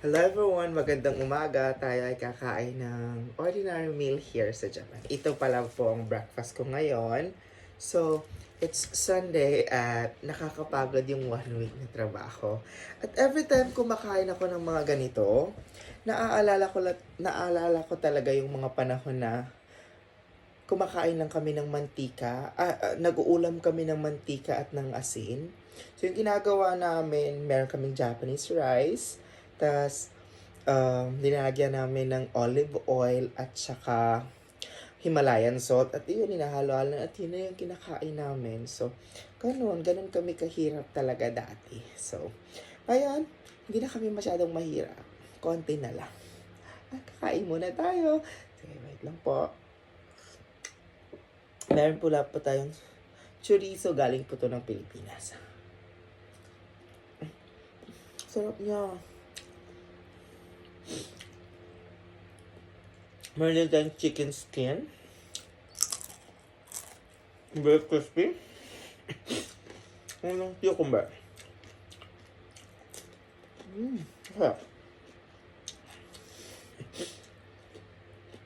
Hello everyone! Magandang umaga. Tayo ay kakain ng ordinary meal here sa Japan. Ito pala po ang breakfast ko ngayon. So, it's Sunday at nakakapagod yung 1 week na trabaho. At every time kumakain ako ng mga ganito, naaalala ko talaga yung mga panahon na kumakain lang kami ng mantika, nag-uulam kami ng mantika at ng asin. So yung ginagawa namin, meron kaming Japanese rice, tas linalagyan namin ng olive oil at saka Himalayan salt at yun, hinahalo-halo at yun na yung kinakain namin. So, ganun kami kahirap talaga dati. So, ngayon, hindi na kami masyadong mahirap. Konti na lang. Kakain muna tayo. Sige, wait lang po. Meron pula po tayong chorizo, galing po to ng Pilipinas. Sarap niya. Meron din tayong chicken skin. Very crispy. Anong cucumber. Sarap.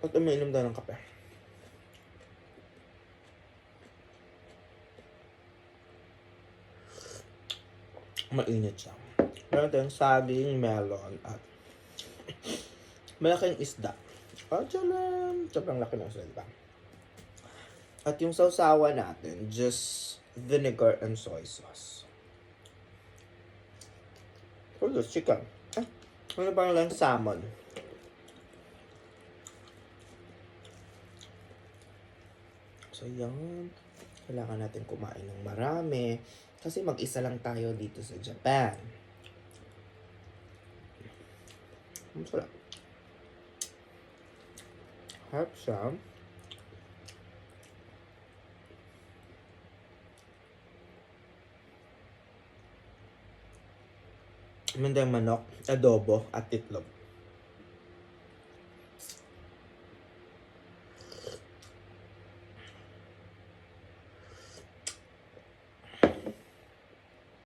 At umiinom tayo ng kape. Mainit siya. Meron tayong saging, melon, at malaking isda. Tsalam! Sobrang laki ng isda, diba? At yung sausawa natin, just vinegar and soy sauce. For this chicken. Ano parang lang salmon. So, yan. Kailangan natin kumain ng marami. Kasi mag-isa lang tayo dito sa Japan. Ang sarap. Harap siya. Mandang manok, adobo, at itlog.